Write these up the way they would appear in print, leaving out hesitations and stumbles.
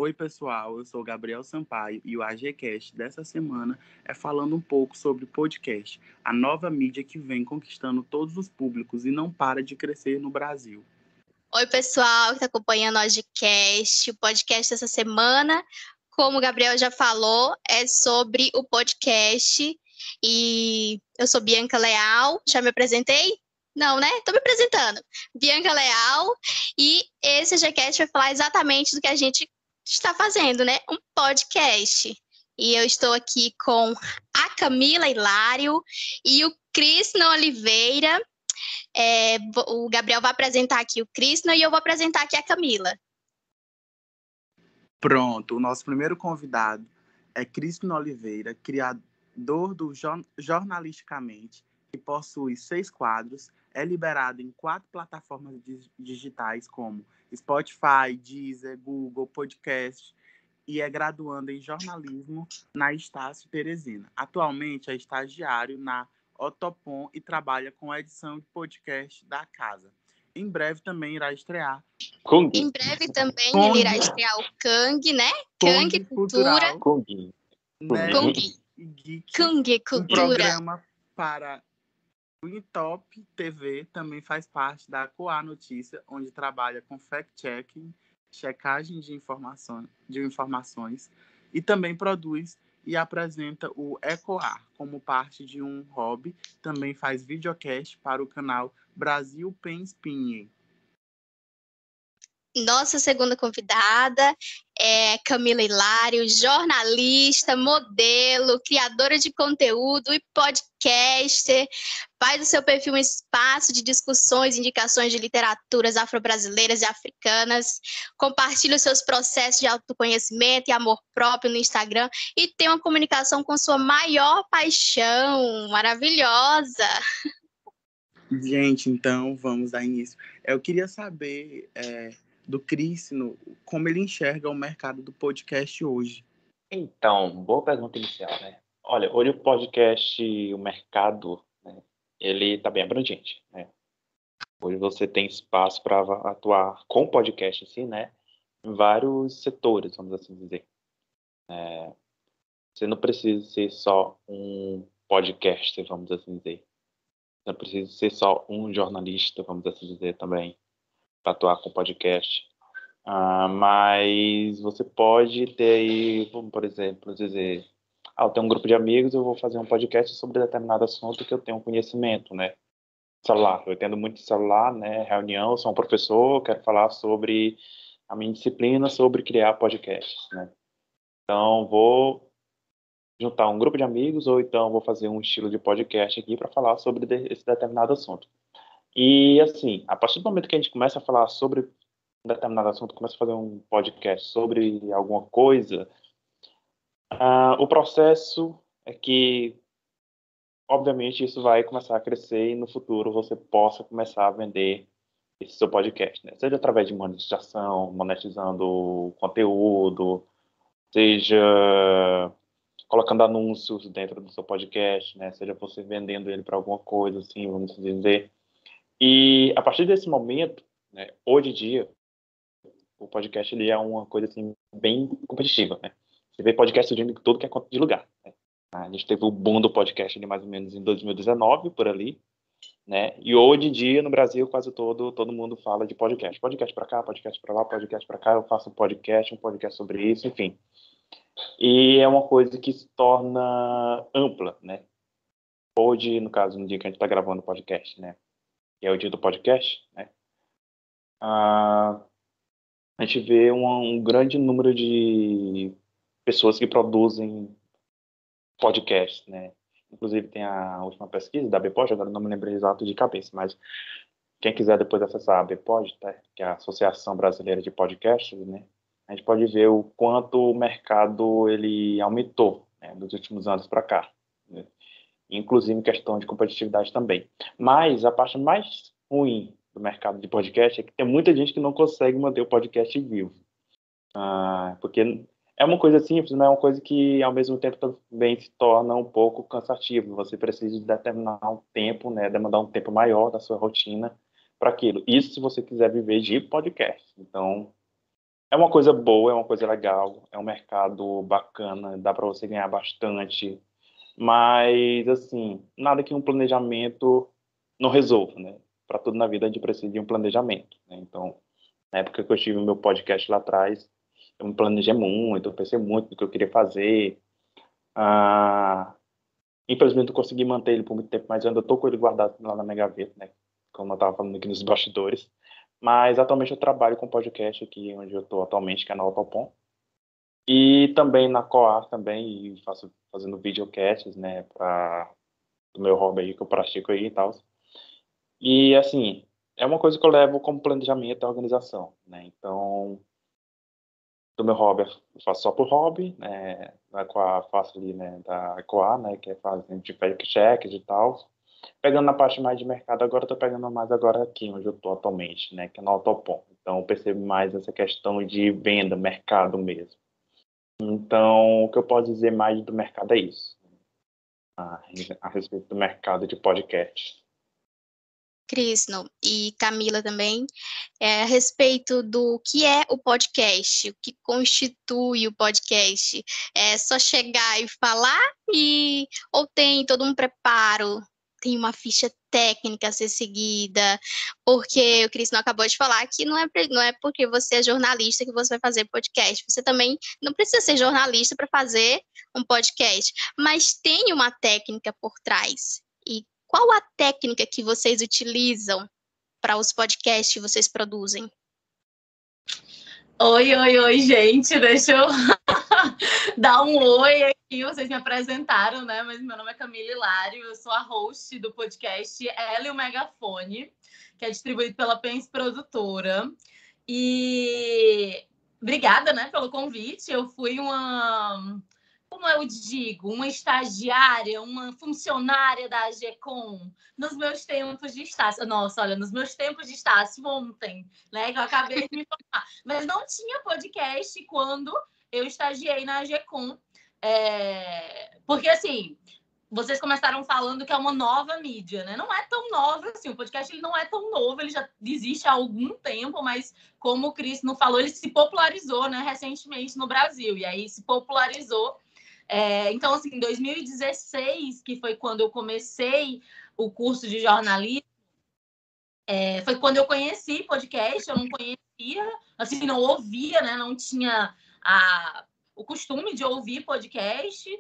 Oi, pessoal, eu sou Gabriel Sampaio e o AGCast dessa semana é falando um pouco sobre podcast, a nova mídia que vem conquistando todos os públicos e não para de crescer no Brasil. Oi, pessoal que está acompanhando o AGCast, o podcast dessa semana, como o Gabriel já falou, é sobre o podcast e eu sou Bianca Leal, já me apresentei? Não, né? Estou me apresentando. Bianca Leal e esse AGCast vai falar exatamente do que a gente está fazendo, né? Um podcast. E eu estou aqui com a Camila Hilário e o Crisno Oliveira. O Gabriel vai apresentar aqui o Krishna e eu vou apresentar aqui a Camila. Pronto, o nosso primeiro convidado é Crisno Oliveira, criador do Jornalisticamente, que possui 6 quadros, é liberado em 4 plataformas digitais como Spotify, Deezer, Google, Podcast, e é graduando em jornalismo na Estácio Teresina. Atualmente é estagiário na Otopom e trabalha com a edição de podcast da casa. Em breve também irá estrear. Em breve também ele irá estrear o Kang, né? Kang Cultura. Kung Cultura. Um programa para o Intop TV, também faz parte da Coa Notícia, onde trabalha com fact-checking, checagem de informações e também produz e apresenta o Ecoar como parte de um hobby. Também faz videocast para o canal Brasil Penspinhe. Nossa segunda convidada é Camila Hilário, jornalista, modelo, criadora de conteúdo e podcaster. Faz do seu perfil um espaço de discussões e indicações de literaturas afro-brasileiras e africanas. Compartilha os seus processos de autoconhecimento e amor próprio no Instagram e tem uma comunicação com sua maior paixão. Maravilhosa! Gente, então vamos dar início. Eu queria saber do Crisno como ele enxerga o mercado do podcast hoje. Então, boa pergunta inicial, né? Olha, hoje o podcast, o mercado, né, ele está bem abrangente, né? Hoje você tem espaço para atuar com o podcast em si, né? Em vários setores, vamos assim dizer. Você não precisa ser só um podcaster, vamos assim dizer. Você não precisa ser só um jornalista, vamos assim dizer também, para atuar com podcast. Mas você pode ter aí, vamos, por exemplo, dizer, eu tenho um grupo de amigos, eu vou fazer um podcast sobre determinado assunto que eu tenho conhecimento, né? Celular, eu entendo muito de celular, né? Reunião, eu sou um professor, quero falar sobre a minha disciplina, sobre criar podcasts, né? Então, vou juntar um grupo de amigos ou então vou fazer um estilo de podcast aqui para falar sobre esse determinado assunto. E, assim, a partir do momento que a gente começa a falar sobre um determinado assunto, começa a fazer um podcast sobre alguma coisa, o processo é que, obviamente, isso vai começar a crescer e no futuro você possa começar a vender esse seu podcast, né? Seja através de monetização, monetizando conteúdo, seja colocando anúncios dentro do seu podcast, né? Seja você vendendo ele para alguma coisa, assim, vamos dizer. E a partir desse momento, né, hoje em dia, o podcast ele é uma coisa assim bem competitiva, né? Você vê podcast surgindo em todo que é quanto de lugar, né? A gente teve o boom do podcast ali mais ou menos em 2019, por ali, né? E hoje em dia, no Brasil, quase todo mundo fala de podcast. Podcast para cá, podcast para lá, podcast para cá, eu faço um podcast sobre isso, enfim. E é uma coisa que se torna ampla, né? Hoje, no caso, no dia que a gente está gravando o podcast, né? Que é o dia do podcast, né? A gente vê um grande número de pessoas que produzem podcasts, né? Inclusive tem a última pesquisa da BPOD, agora não me lembro exato de cabeça, mas quem quiser depois acessar a BPOD, tá? Que é a Associação Brasileira de Podcasts, né? A gente pode ver o quanto o mercado ele aumentou, né, nos últimos anos para cá, né? Inclusive em questão de competitividade também. Mas a parte mais ruim do mercado de podcast é que tem muita gente que não consegue manter o podcast vivo. Porque é uma coisa simples, mas é uma coisa que, ao mesmo tempo, também se torna um pouco cansativo. Você precisa de determinar um tempo, né, demandar um tempo maior da sua rotina para aquilo. Isso se você quiser viver de podcast. Então, É uma coisa boa, é uma coisa legal, é um mercado bacana, dá para você ganhar bastante, mas, assim, nada que um planejamento não resolva, né? Para tudo na vida a gente precisa de um planejamento, né? Então, na época que eu tive o meu podcast lá atrás, eu me planejei muito, eu pensei muito no que eu queria fazer. Infelizmente eu consegui manter ele por muito tempo, mas eu ainda estou com ele guardado lá na minha gaveta, né? Como eu estava falando aqui nos bastidores. Mas atualmente eu trabalho com podcast aqui onde eu estou atualmente, que é na Autopom. E também na Coar também, e fazendo videocasts, né, do meu hobby aí que eu pratico aí e tal. E assim, é uma coisa que eu levo como planejamento e organização, né? Então, do meu hobby eu faço só por hobby, né? Na Coar faço ali, né, da Coar, né, que é fazendo de fact-checks e tal. Pegando na parte mais de mercado agora, eu tô pegando mais agora aqui onde eu tô atualmente, né, que é na Autopom. Então, eu percebo mais essa questão de venda, mercado mesmo. Então, o que eu posso dizer mais do mercado é isso, a respeito do mercado de podcast. Crisno e Camila também, a respeito do que é o podcast, o que constitui o podcast. É só chegar e falar ou tem todo um preparo, tem uma ficha técnica a ser seguida, porque o Crisno acabou de falar que não é porque você é jornalista que você vai fazer podcast. Você também não precisa ser jornalista para fazer um podcast, mas tem uma técnica por trás. E qual a técnica que vocês utilizam para os podcasts que vocês produzem? Oi, gente. Deixa eu dar um oi aqui. Vocês me apresentaram, né? Mas meu nome é Camila Hilário. Eu sou a host do podcast Ela e o Megafone, que é distribuído pela Pens Produtora. E obrigada, né, pelo convite. Eu fui como eu digo, uma estagiária, uma funcionária da AGECOM nos meus tempos de Estácio. Nossa, olha, nos meus tempos de Estácio ontem, né, que eu acabei de me formar. Mas não tinha podcast quando eu estagiei na AGECOM. Porque, assim, vocês começaram falando que é uma nova mídia, né? Não é tão nova assim, o podcast ele não é tão novo, ele já existe há algum tempo, mas como o Cris não falou, ele se popularizou, né, recentemente no Brasil, e aí se popularizou. Então, assim, em 2016, que foi quando eu comecei o curso de jornalismo, foi quando eu conheci podcast. Eu não conhecia, assim, não ouvia, né? Não tinha o costume de ouvir podcast.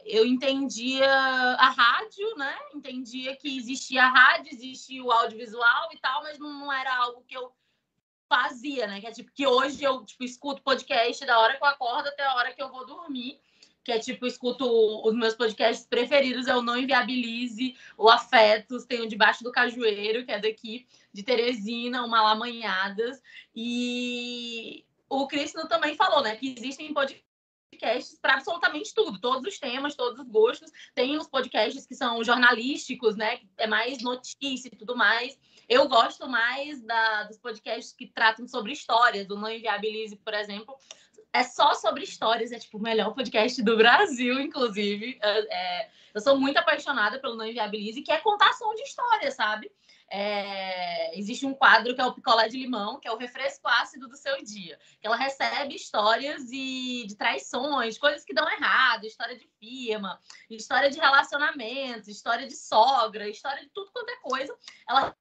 Eu entendia a rádio, né? Entendia que existia a rádio, existia o audiovisual e tal, mas não era algo que eu fazia, né? Que é tipo que hoje eu escuto podcast da hora que eu acordo até a hora que eu vou dormir. Que é tipo, escuto os meus podcasts preferidos, é o Não Inviabilize, o Afetos, tem o Debaixo do Cajueiro, que é daqui de Teresina, o Malamanhadas. E o Cristiano também falou, né, que existem podcasts para absolutamente tudo, todos os temas, todos os gostos. Tem os podcasts que são jornalísticos, né, que é mais notícia e tudo mais. Eu gosto mais dos podcasts que tratam sobre histórias, do Não Inviabilize, por exemplo. É só sobre histórias, é tipo o melhor podcast do Brasil, inclusive. Eu sou muito apaixonada pelo Não Inviabilize, que é contação de histórias, sabe? Existe um quadro que é o Picolé de Limão, que é o refresco ácido do seu dia. Que ela recebe histórias de traições, coisas que dão errado, história de firma, história de relacionamento, história de sogra, história de tudo quanto é coisa. Ela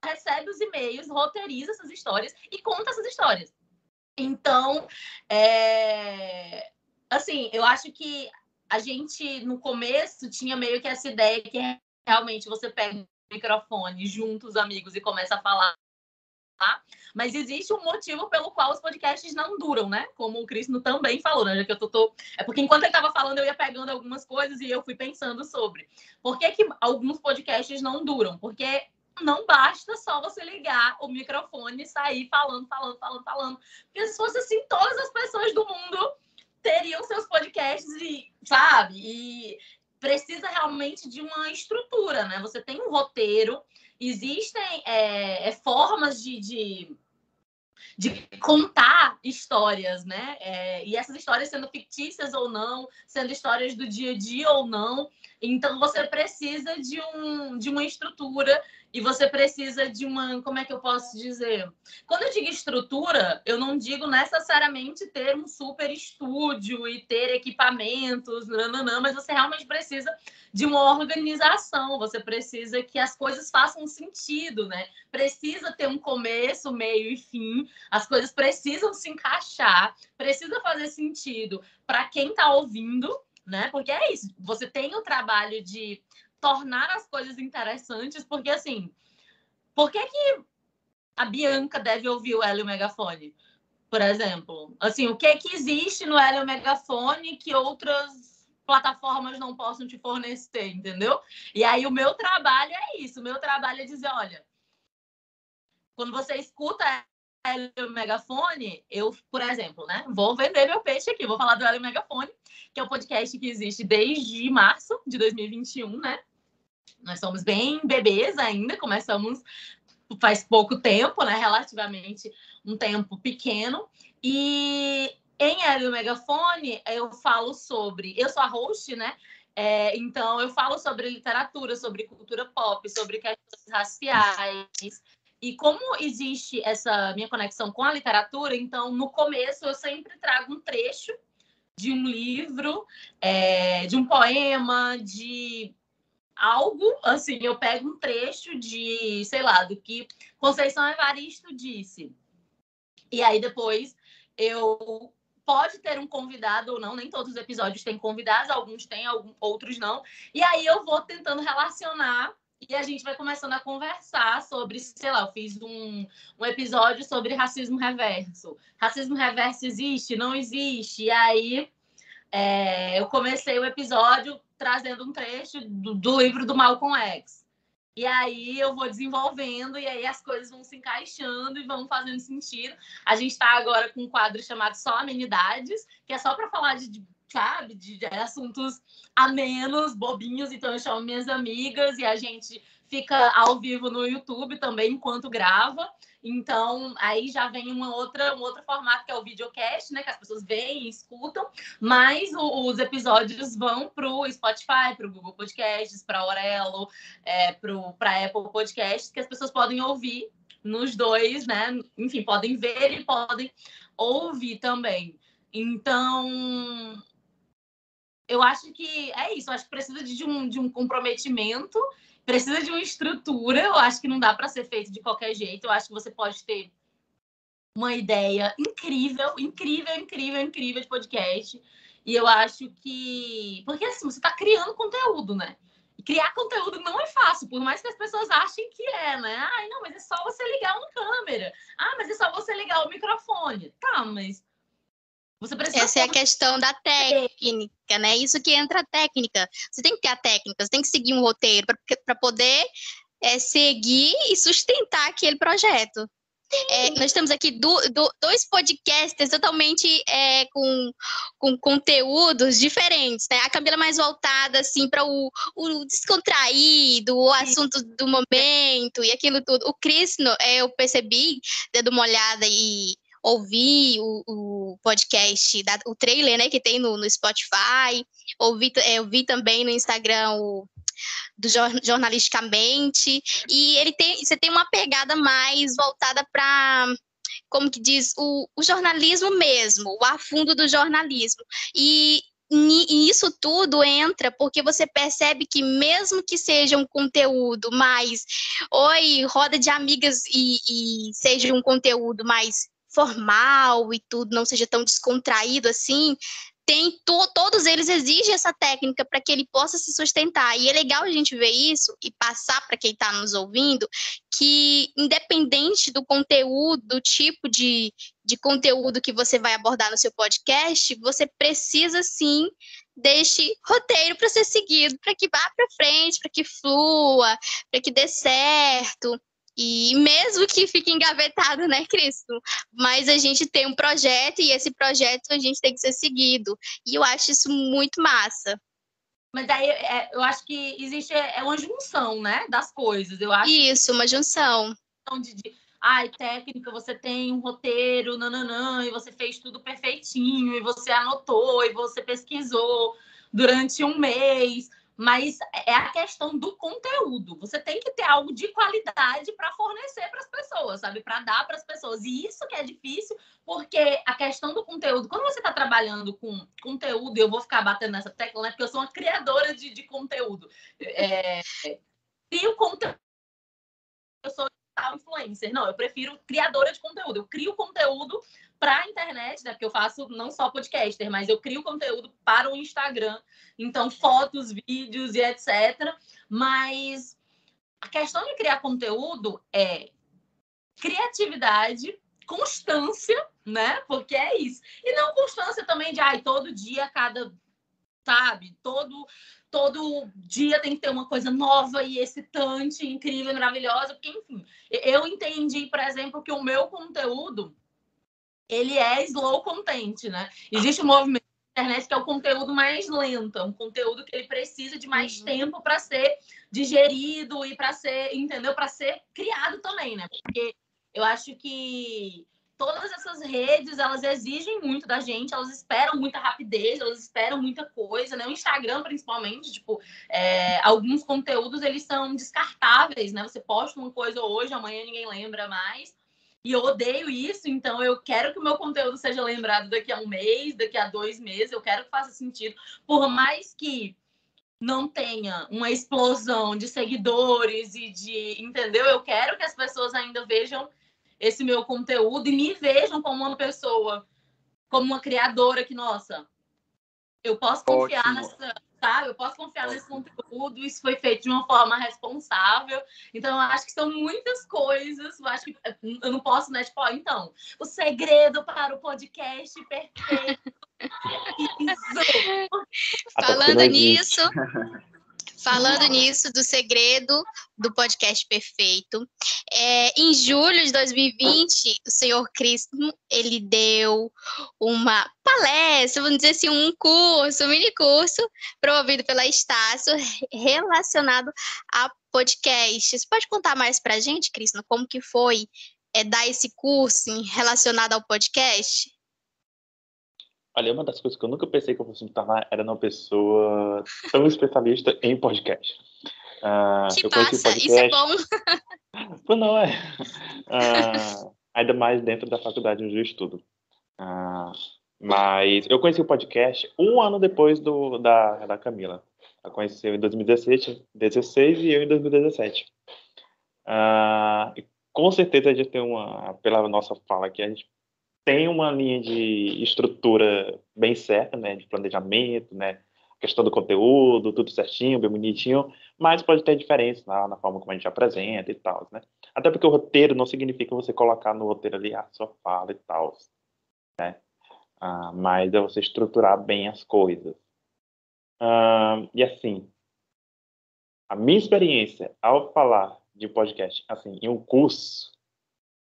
recebe os e-mails, roteiriza essas histórias e conta essas histórias. Então, assim, eu acho que a gente, no começo, tinha meio que essa ideia que realmente você pega o microfone, junta os amigos e começa a falar. Mas existe um motivo pelo qual os podcasts não duram, né? Como o Cristiano também falou, né? Já que É porque enquanto ele estava falando, eu ia pegando algumas coisas e eu fui pensando sobre. Por que alguns podcasts não duram? Porque não basta só você ligar o microfone e sair falando. Porque se fosse assim, todas as pessoas do mundo teriam seus podcasts sabe? E precisa realmente de uma estrutura, né? Você tem um roteiro, existem formas de contar histórias, né? E essas histórias sendo fictícias ou não, sendo histórias do dia a dia ou não. Então, você precisa de uma estrutura E você precisa de uma, como é que eu posso dizer? Quando eu digo estrutura, eu não digo necessariamente ter um super estúdio e ter equipamentos, mas você realmente precisa de uma organização, você precisa que as coisas façam sentido, né? Precisa ter um começo, meio e fim, as coisas precisam se encaixar, precisa fazer sentido para quem está ouvindo, né? Porque é isso, você tem o trabalho de tornar as coisas interessantes, porque assim, por que a Bianca deve ouvir o Hélio Megafone, por exemplo? Assim, o que existe no Hélio Megafone que outras plataformas não possam te fornecer, entendeu? E aí o meu trabalho é isso, o meu trabalho é dizer, olha, quando você escuta Hélio Megafone, eu, por exemplo, né, vou vender meu peixe aqui, vou falar do Hélio Megafone, que é um podcast que existe desde março de 2021, né? Nós somos bem bebês ainda, começamos faz pouco tempo, né? Relativamente um tempo pequeno. E em Hélio Megafone, eu falo sobre... Eu sou a host, né? Então, eu falo sobre literatura, sobre cultura pop, sobre questões raciais. E como existe essa minha conexão com a literatura, então, no começo, eu sempre trago um trecho de um livro, de um poema, de algo, assim, eu pego um trecho de, sei lá, do que Conceição Evaristo disse. E aí depois eu pode ter um convidado ou não, nem todos os episódios têm convidados, alguns têm, outros não. E aí eu vou tentando relacionar e a gente vai começando a conversar sobre, sei lá, eu fiz um episódio sobre racismo reverso. Racismo reverso existe? Não existe? E aí eu comecei o episódio trazendo um trecho do livro do Malcolm X. E aí eu vou desenvolvendo e aí as coisas vão se encaixando e vão fazendo sentido. A gente está agora com um quadro chamado Só Amenidades, que é só para falar sabe, de assuntos amenos, bobinhos. Então eu chamo minhas amigas e a gente fica ao vivo no YouTube também enquanto grava. Então, aí já vem um outro formato, que é o videocast, né? Que as pessoas veem e escutam. Mas os episódios vão para o Spotify, para o Google Podcasts, para a Aurelo, para a Apple Podcasts, que as pessoas podem ouvir nos dois, né? Enfim, podem ver e podem ouvir também. Então, eu acho que é isso. Eu acho que precisa de um comprometimento, precisa de uma estrutura. Eu acho que não dá para ser feito de qualquer jeito. Eu acho que você pode ter uma ideia incrível de podcast. E eu acho que... Porque assim, você está criando conteúdo, né? E criar conteúdo não é fácil, por mais que as pessoas achem que é, né? Ai, não, mas é só você ligar uma câmera. Ah, mas é só você ligar o microfone. Tá, mas... Você precisa... Essa é a questão da técnica, né? Isso que entra a técnica. Você tem que ter a técnica, você tem que seguir um roteiro para poder seguir e sustentar aquele projeto. Nós temos aqui dois podcasters totalmente com conteúdos diferentes, né? A Camila mais voltada assim para o descontraído, o assunto do momento e aquilo tudo. O Cris, eu percebi, dando uma olhada e ouvi o podcast, o trailer, né, que tem no Spotify, eu vi também no Instagram do Jornalisticamente, e você tem uma pegada mais voltada para, como que diz, o jornalismo mesmo, o afundo do jornalismo. E isso tudo entra porque você percebe que mesmo que seja um conteúdo mais, roda de amigas e seja um conteúdo mais formal e tudo, não seja tão descontraído assim, todos eles exigem essa técnica para que ele possa se sustentar. E é legal a gente ver isso e passar para quem está nos ouvindo que, independente do conteúdo, do tipo de conteúdo que você vai abordar no seu podcast, você precisa sim deste roteiro para ser seguido, para que vá para frente, para que flua, para que dê certo. E mesmo que fique engavetado, né, Cristo? Mas a gente tem um projeto e esse projeto a gente tem que ser seguido. E eu acho isso muito massa. Mas aí eu acho que existe uma junção, né, das coisas. Eu acho isso, uma junção. Técnica, você tem um roteiro, nananã, e você fez tudo perfeitinho, e você anotou, e você pesquisou durante um mês. mas é a questão do conteúdo. Você tem que ter algo de qualidade para fornecer para as pessoas, sabe? Para dar para as pessoas. E isso que é difícil, porque a questão do conteúdo, quando você está trabalhando com conteúdo, eu vou ficar batendo nessa tecla, né? Porque eu sou uma criadora de conteúdo. Crio conteúdo. Eu sou influencer. Não, eu prefiro criadora de conteúdo. Eu crio conteúdo para a internet, né? Porque eu faço não só podcaster, mas eu crio conteúdo para o Instagram. Então, fotos, vídeos e etc. Mas a questão de criar conteúdo é criatividade, constância, né? Porque é isso. E não constância também de, todo dia, sabe? Todo dia tem que ter uma coisa nova e excitante, incrível, maravilhosa, porque, enfim, eu entendi, por exemplo, que o meu conteúdo, ele é slow content, né? Existe um movimento na internet que é o conteúdo mais lento, um conteúdo que ele precisa de mais tempo para ser digerido e para ser, entendeu? Para ser criado também, né? Porque eu acho que todas essas redes, elas exigem muito da gente, elas esperam muita rapidez, elas esperam muita coisa, né? O Instagram, principalmente, tipo, alguns conteúdos, eles são descartáveis, né? Você posta uma coisa hoje, amanhã ninguém lembra mais. E eu odeio isso, então eu quero que o meu conteúdo seja lembrado daqui a um mês, daqui a 2 meses, eu quero que faça sentido. Por mais que não tenha uma explosão de seguidores e entendeu? Eu quero que as pessoas ainda vejam esse meu conteúdo e me vejam como uma pessoa, como uma criadora que, nossa, eu posso confiar nessa, sabe? Eu posso confiar nesse conteúdo, isso foi feito de uma forma responsável. Então, eu acho que são muitas coisas. Eu acho que eu não posso, né? Tipo, então, o segredo para o podcast perfeito. Falando nisso, do segredo do podcast perfeito, em julho de 2020, o senhor Cristo, ele deu uma palestra, vamos dizer assim, um mini curso, promovido pela Estácio, relacionado a podcast. Você pode contar mais pra gente, Cristo, como que foi dar esse curso relacionado ao podcast? Olha, uma das coisas que eu nunca pensei que eu fosse me tornar era uma pessoa tão especialista em podcast. Que passa, isso é bom. Não é. Ainda mais dentro da faculdade onde eu estudo. Mas eu conheci o podcast um ano depois da Camila. Ela conheceu em 2016 e eu em 2017. Com certeza a gente tem pela nossa fala aqui, a gente tem uma linha de estrutura bem certa, né, de planejamento, né, questão do conteúdo, tudo certinho, bem bonitinho, mas pode ter diferença na forma como a gente apresenta e tal, né. Até porque o roteiro não significa você colocar no roteiro ali a sua fala e tal, né, mas é você estruturar bem as coisas. E assim, a minha experiência ao falar de podcast, assim, em um curso,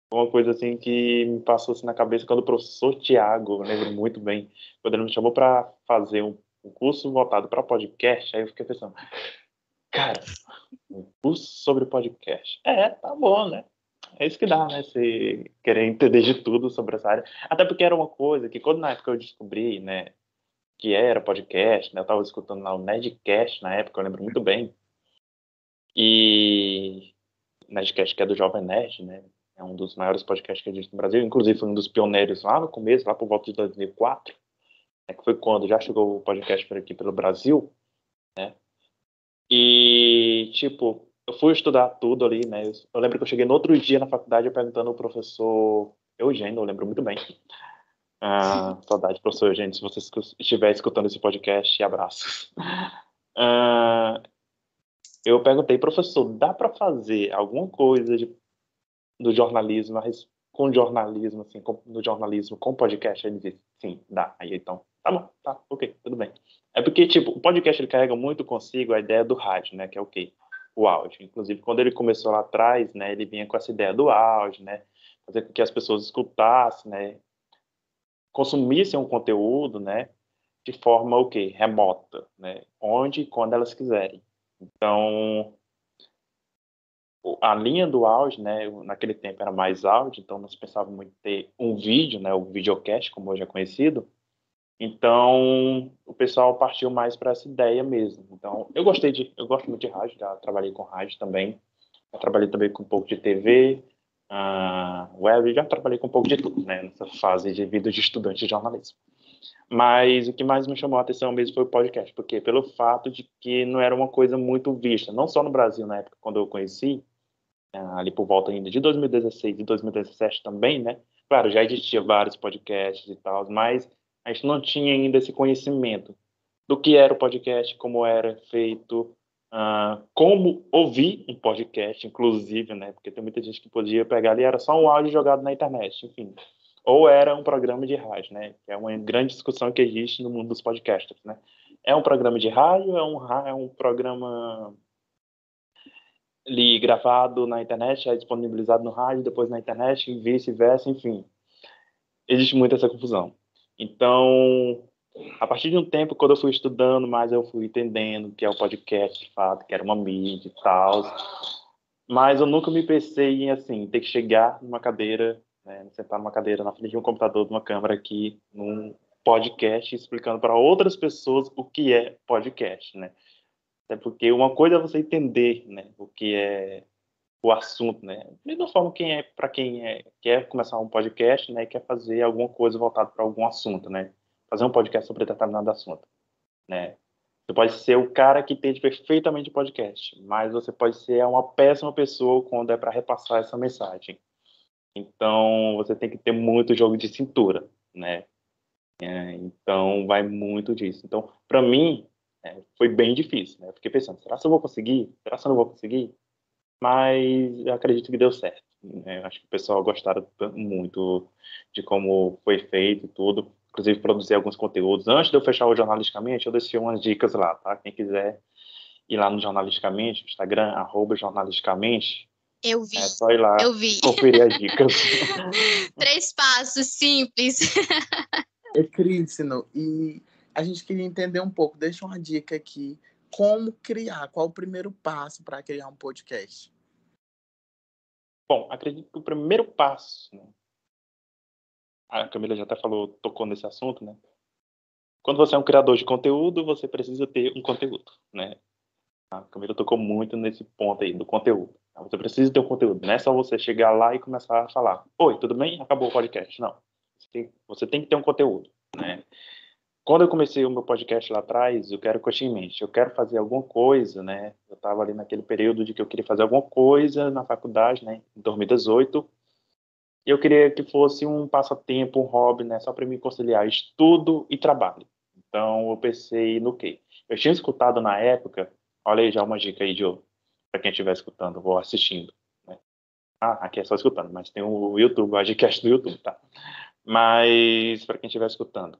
uma coisa assim que me passou assim na cabeça quando o professor Tiago, eu lembro muito bem, quando ele me chamou para fazer um curso voltado para podcast, aí eu fiquei pensando, cara, um curso sobre podcast. Tá bom, né? É isso que dá, né? Você querer entender de tudo sobre essa área. Até porque era uma coisa que quando na época eu descobri, né, que era podcast, né? Eu tava escutando lá o Nerdcast na época, eu lembro muito bem. E Nerdcast, que é do Jovem Nerd, né? É um dos maiores podcasts que existe no Brasil. Inclusive, foi um dos pioneiros lá no começo, lá por volta de 2004, né, que foi quando já chegou o podcast por aqui pelo Brasil, né? E, tipo, eu fui estudar tudo ali, né? Eu lembro que eu cheguei no outro dia na faculdade perguntando ao professor Eugênio, eu lembro muito bem. Saudade, professor Eugênio, se você estiver escutando esse podcast, abraços. Eu perguntei, professor, dá para fazer alguma coisa do jornalismo, com jornalismo, assim, no jornalismo com podcast? Ele disse, sim, dá. Aí então, tá bom, tá, ok, tudo bem. É porque, tipo, o podcast ele carrega muito consigo a ideia do rádio, né, que é o quê? O áudio. Inclusive, quando ele começou lá atrás, né, ele vinha com essa ideia do áudio, né, fazer com que as pessoas escutassem, né, consumissem um conteúdo, né, de forma, o quê? Remota, né, onde e quando elas quiserem. Então, a linha do áudio, né, naquele tempo era mais áudio, então nós pensávamos em ter um vídeo, né, o videocast, como hoje é conhecido, Então, o pessoal partiu mais para essa ideia mesmo. Então, eu gosto muito de rádio, já trabalhei com rádio também. Já trabalhei também com um pouco de TV, web, já trabalhei com um pouco de tudo, né, nessa fase de vida de estudante de jornalismo. Mas o que mais me chamou a atenção mesmo foi o podcast, porque pelo fato de que não era uma coisa muito vista, não só no Brasil na época quando eu conheci, ali por volta ainda de 2016 e 2017 também, né? Claro, já existia vários podcasts e tal, mas a gente não tinha ainda esse conhecimento do que era o podcast, como era feito, como ouvir um podcast, inclusive, né? Porque tem muita gente que podia pegar ali, era só um áudio jogado na internet, enfim. Ou era um programa de rádio, né? Que é uma grande discussão que existe no mundo dos podcasters, né? É um programa de rádio, é um programa ali gravado na internet, é disponibilizado no rádio, depois na internet, e vice-versa, enfim. Existe muito essa confusão. Então, a partir de um tempo, quando eu fui estudando mais, eu fui entendendo que é o podcast, de fato, que era uma mídia e tal. Mas eu nunca me pensei em, assim, ter que chegar numa cadeira, né, sentar numa cadeira na frente de um computador, de uma câmera aqui, num podcast, explicando para outras pessoas o que é podcast, né? Até porque uma coisa é você entender, né, o que é o assunto, né? Da mesma forma para quem quer começar um podcast, né, quer fazer alguma coisa voltada para algum assunto, né? Fazer um podcast sobre determinado assunto, né? Você pode ser o cara que entende perfeitamente podcast, mas você pode ser uma péssima pessoa quando é para repassar essa mensagem. Então, você tem que ter muito jogo de cintura, né? Então, vai muito disso. Então, para mim, foi bem difícil, né? Eu fiquei pensando, será que eu vou conseguir? Será que eu não vou conseguir? Mas eu acredito que deu certo, né? Acho que o pessoal gostaram muito de como foi feito e tudo. Inclusive, produzir alguns conteúdos. Antes de eu fechar o Jornalisticamente, eu deixei umas dicas lá, tá? Quem quiser ir lá no Jornalisticamente, no Instagram, @jornalisticamente, Eu vi, é só ir lá eu e vi. conferir as dicas. 3 passos simples. É Crístino, e a gente queria entender um pouco, deixa uma dica aqui, como criar, qual o primeiro passo para criar um podcast? Bom, acredito que o primeiro passo, né? A Camila já até falou, tocou nesse assunto, né? Quando você é um criador de conteúdo, você precisa ter um conteúdo, né? A Camila tocou muito nesse ponto aí do conteúdo. Você precisa ter um conteúdo, não é só você chegar lá e começar a falar: oi, tudo bem? Acabou o podcast. Não. Você tem que ter um conteúdo, né? Quando eu comecei o meu podcast lá atrás, eu quero que eu tinha em mente, eu quero fazer alguma coisa, né? Eu estava ali naquele período de que eu queria fazer alguma coisa na faculdade, né? Em 2018. E eu queria que fosse um passatempo, um hobby, né? Só para me conciliar estudo e trabalho. Então, eu pensei no quê? Eu tinha escutado na época, olha aí já uma dica aí, Diogo, para quem estiver escutando, ou assistindo, né? Aqui é só escutando, mas tem o YouTube, o Agcast do YouTube, tá? Mas, para quem estiver escutando,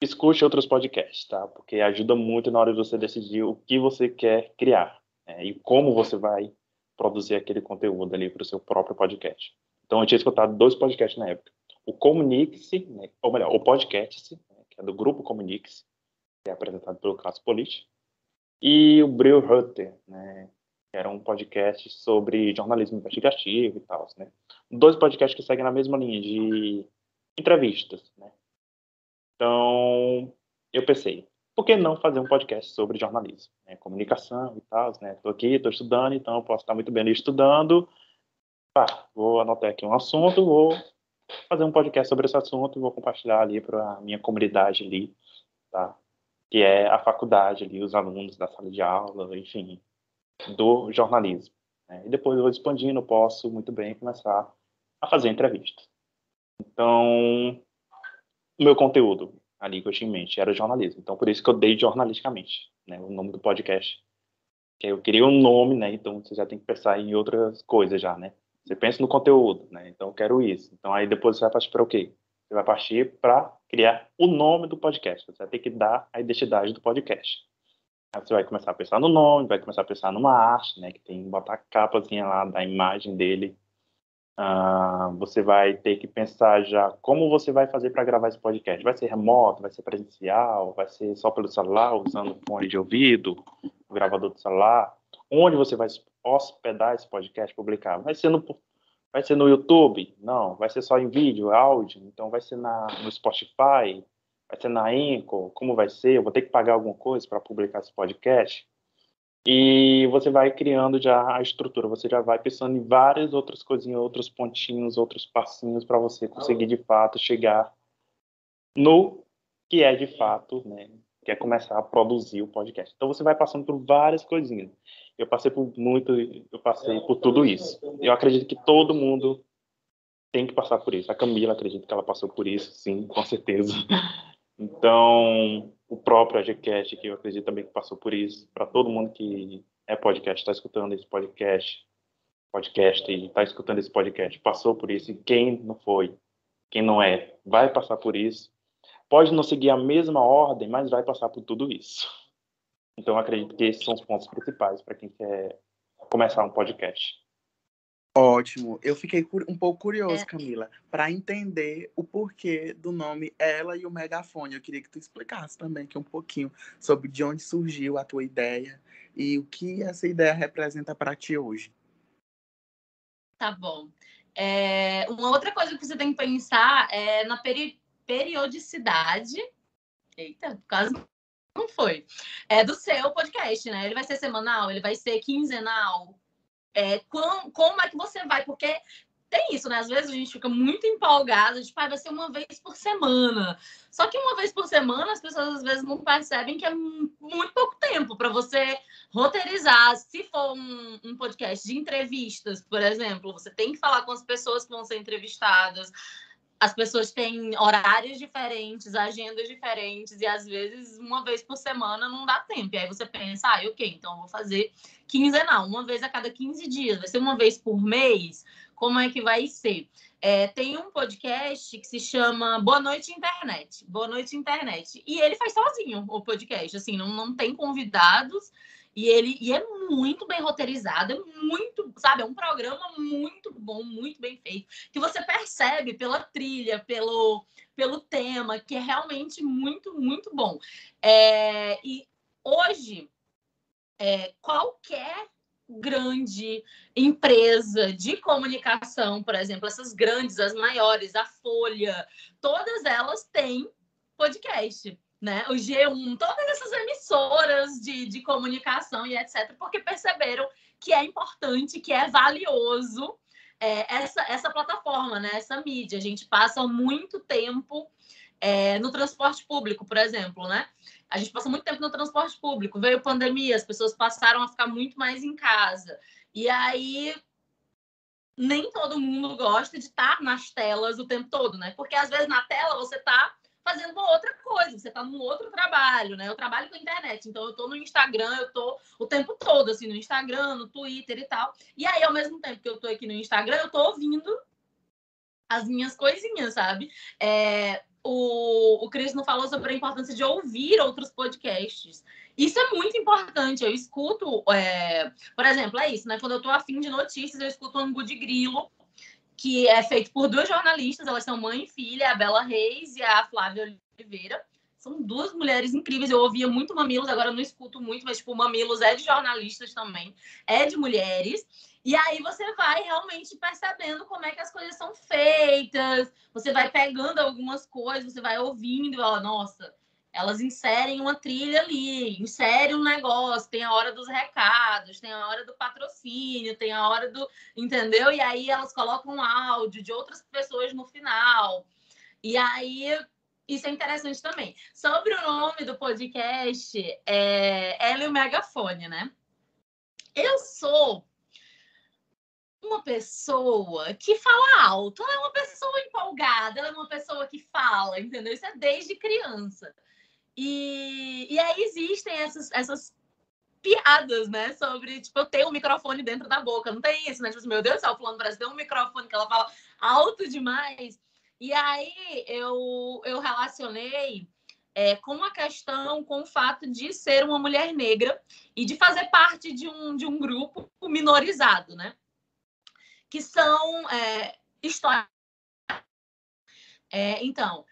escute outros podcasts, tá? Porque ajuda muito na hora de você decidir o que você quer criar, né? E como você vai produzir aquele conteúdo ali para o seu próprio podcast. Então, eu tinha escutado 2 podcasts na época. O Comunique-se, né? Ou melhor, o Podcast-se, né? Que é do grupo Comunique-se, que é apresentado pelo Cássio Politi, e o Bril Rutter, né? Que era um podcast sobre jornalismo investigativo e tal, né? 2 podcasts que seguem na mesma linha de entrevistas, né? Então, eu pensei, por que não fazer um podcast sobre jornalismo, né? Comunicação e tal, né? Estou aqui, estou estudando, então eu posso estar muito bem ali estudando. Vou anotar aqui um assunto, vou fazer um podcast sobre esse assunto e vou compartilhar ali para a minha comunidade ali, tá? Que é a faculdade ali, os alunos da sala de aula, enfim, do jornalismo, né? E depois eu vou expandindo, posso muito bem começar a fazer entrevistas. Então, o meu conteúdo ali que eu tinha em mente era jornalismo. Então, por isso que eu dei jornalisticamente, né? O nome do podcast. Que eu queria um nome, né? Então, você já tem que pensar em outras coisas já, né? Você pensa no conteúdo, né? Então, eu quero isso. Então, aí depois você vai partir para o quê? Você vai partir para criar o nome do podcast. Você vai ter que dar a identidade do podcast. Aí você vai começar a pensar no nome, vai começar a pensar numa arte, né? Que tem que botar a capazinha lá da imagem dele. Você vai ter que pensar já como você vai fazer para gravar esse podcast. Vai ser remoto, vai ser presencial, vai ser só pelo celular, usando fone de ouvido, o gravador do celular. Onde você vai hospedar esse podcast, publicar? Vai ser no YouTube? Não. Vai ser só em vídeo, áudio? Então vai ser no Spotify? Vai ser na Anchor? Como vai ser? Eu vou ter que pagar alguma coisa para publicar esse podcast? E você vai criando já a estrutura, você já vai pensando em várias outras coisinhas, outros pontinhos, outros passinhos para você conseguir de fato chegar no que é de fato, né? Que é começar a produzir o podcast. Então você vai passando por várias coisinhas. Eu passei por tudo isso. Eu acredito que todo mundo tem que passar por isso. A Camila, acredito que ela passou por isso, sim, com certeza. Então, o próprio AGCast, que eu acredito também que passou por isso, para todo mundo que é podcast, está escutando esse podcast e está escutando esse podcast, passou por isso, e quem não foi, quem não é, vai passar por isso. Pode não seguir a mesma ordem, mas vai passar por tudo isso. Então, eu acredito que esses são os pontos principais para quem quer começar um podcast. Ótimo. Eu fiquei um pouco curioso, Camila, para entender o porquê do nome Ela e o Megafone. Eu queria que tu explicasse também aqui um pouquinho sobre de onde surgiu a tua ideia e o que essa ideia representa para ti hoje. Tá bom. Uma outra coisa que você tem que pensar é na periodicidade. Eita, quase não foi. Do seu podcast, né? Ele vai ser semanal? Ele vai ser quinzenal? Como é que você vai? Porque tem isso, né? Às vezes a gente fica muito empolgado, tipo, vai ser uma vez por semana. Só que uma vez por semana as pessoas às vezes não percebem que é muito pouco tempo para você roteirizar. Se for um podcast de entrevistas, por exemplo, você tem que falar com as pessoas que vão ser entrevistadas. As pessoas têm horários diferentes, agendas diferentes, e às vezes uma vez por semana não dá tempo. E aí você pensa, ok, então eu vou fazer quinzenal, uma vez a cada 15 dias, vai ser uma vez por mês, como é que vai ser? Tem um podcast que se chama Boa Noite Internet. Boa Noite Internet. E ele faz sozinho o podcast, assim, não tem convidados. E é muito bem roteirizado, é muito, sabe, é um programa muito bom, muito bem feito, que você percebe pela trilha, pelo tema, que é realmente muito, muito bom. E hoje, qualquer grande empresa de comunicação, por exemplo, essas grandes, as maiores, a Folha, todas elas têm podcast, né? O G1, todas essas emissoras de comunicação e etc., porque perceberam que é importante, que é valioso essa plataforma, né? Essa mídia. A gente passa muito tempo no transporte público, por exemplo, né? A gente passa muito tempo no transporte público. Veio pandemia, as pessoas passaram a ficar muito mais em casa. E aí, nem todo mundo gosta de estar nas telas o tempo todo, né? Porque às vezes na tela você está fazendo uma outra coisa, você está num outro trabalho, né? Eu trabalho com a internet, então eu estou no Instagram, eu estou o tempo todo, assim, no Instagram, no Twitter e tal. E aí, ao mesmo tempo que eu estou aqui no Instagram, eu estou ouvindo as minhas coisinhas, sabe? O Cris não falou sobre a importância de ouvir outros podcasts. Isso é muito importante. Eu escuto, por exemplo, é isso, né? Quando eu tô afim de notícias, eu escuto o Angu de Grilo, que é feito por duas jornalistas, elas são mãe e filha, a Bela Reis e a Flávia Oliveira. São duas mulheres incríveis. Eu ouvia muito Mamilos, agora eu não escuto muito, mas tipo, Mamilos é de jornalistas também, é de mulheres. E aí você vai realmente percebendo como é que as coisas são feitas, você vai pegando algumas coisas, você vai ouvindo, ó, nossa, elas inserem uma trilha ali, inserem um negócio, tem a hora dos recados, tem a hora do patrocínio, tem a hora do... Entendeu? E aí elas colocam um áudio de outras pessoas no final. E aí... Isso é interessante também. Sobre o nome do podcast, Ela e o Megafone, né? Eu sou uma pessoa que fala alto, ela é uma pessoa empolgada, ela é uma pessoa que fala, entendeu? Isso é desde criança. E aí existem essas piadas, né? Sobre, tipo, eu tenho um microfone dentro da boca. Não tem isso, né? Tipo, meu Deus do céu, fulano parece ter um microfone que ela fala alto demais. E aí eu relacionei com a questão, com o fato de ser uma mulher negra e de fazer parte de um grupo minorizado, né? Que são histórias. Então,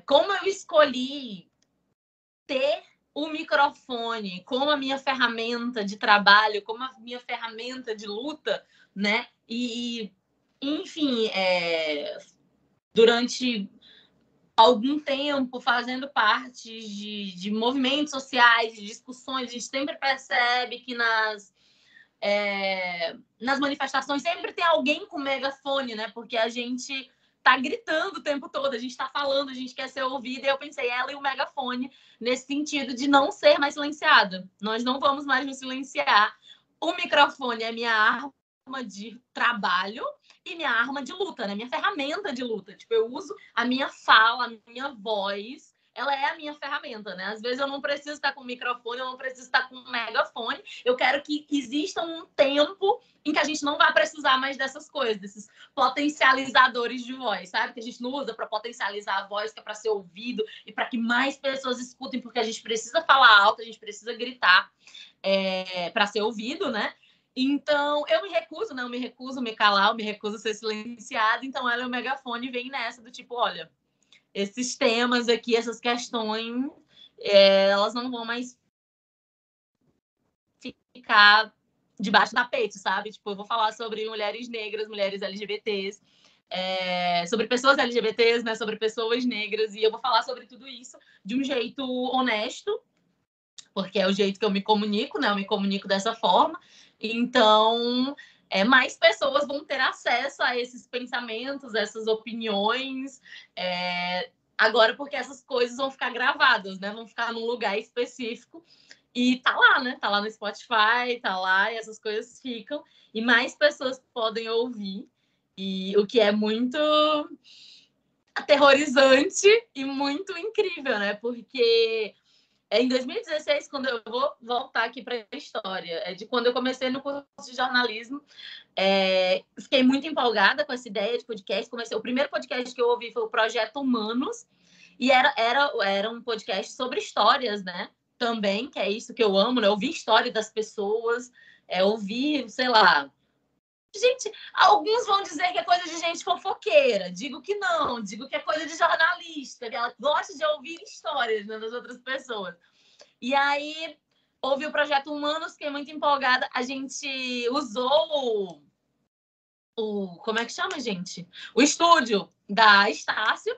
como eu escolhi ter o microfone como a minha ferramenta de trabalho, como a minha ferramenta de luta, né? E enfim, durante algum tempo fazendo parte de movimentos sociais, de discussões, a gente sempre percebe que nas manifestações sempre tem alguém com megafone, né? Porque a gente tá gritando o tempo todo, a gente tá falando, a gente quer ser ouvida, e eu pensei, ela e o megafone, nesse sentido de não ser mais silenciada. Nós não vamos mais nos silenciar. O microfone é minha arma de trabalho e minha arma de luta, né? Minha ferramenta de luta. Tipo, eu uso a minha fala, a minha voz, ela é a minha ferramenta, né? Às vezes eu não preciso estar com microfone, eu não preciso estar com megafone. Eu quero que exista um tempo em que a gente não vai precisar mais dessas coisas, desses potencializadores de voz, sabe? Que a gente não usa para potencializar a voz, que é para ser ouvido e para que mais pessoas escutem, porque a gente precisa falar alto, a gente precisa gritar para ser ouvido, né? Então, eu me recuso, né? Eu me recuso a me calar, eu me recuso a ser silenciada. Então, ela e o megafone vem nessa do tipo, olha, esses temas aqui, essas questões, elas não vão mais ficar debaixo do tapete, sabe? Tipo, eu vou falar sobre mulheres negras, mulheres LGBTs, sobre pessoas LGBTs, né? Sobre pessoas negras, e eu vou falar sobre tudo isso de um jeito honesto, porque é o jeito que eu me comunico, né? Eu me comunico dessa forma. Então, mais pessoas vão ter acesso a esses pensamentos, essas opiniões, agora porque essas coisas vão ficar gravadas, né? Vão ficar num lugar específico e tá lá, né? Tá lá no Spotify, tá lá, e essas coisas ficam, e mais pessoas podem ouvir, e o que é muito aterrorizante e muito incrível, né? Porque em 2016, quando eu vou voltar aqui para a história, de quando eu comecei no curso de jornalismo, fiquei muito empolgada com essa ideia de podcast. O primeiro podcast que eu ouvi foi o Projeto Humanos, e era um podcast sobre histórias, né? Também, que é isso que eu amo, né? Ouvir história das pessoas, ouvir, sei lá. Gente, alguns vão dizer que é coisa de gente fofoqueira. Digo que não, digo que é coisa de jornalista, que ela gosta de ouvir histórias, né, das outras pessoas. E aí, ouvi o Projeto Humanos, fiquei muito empolgada. A gente usou como é que chama, gente? O estúdio da Estácio.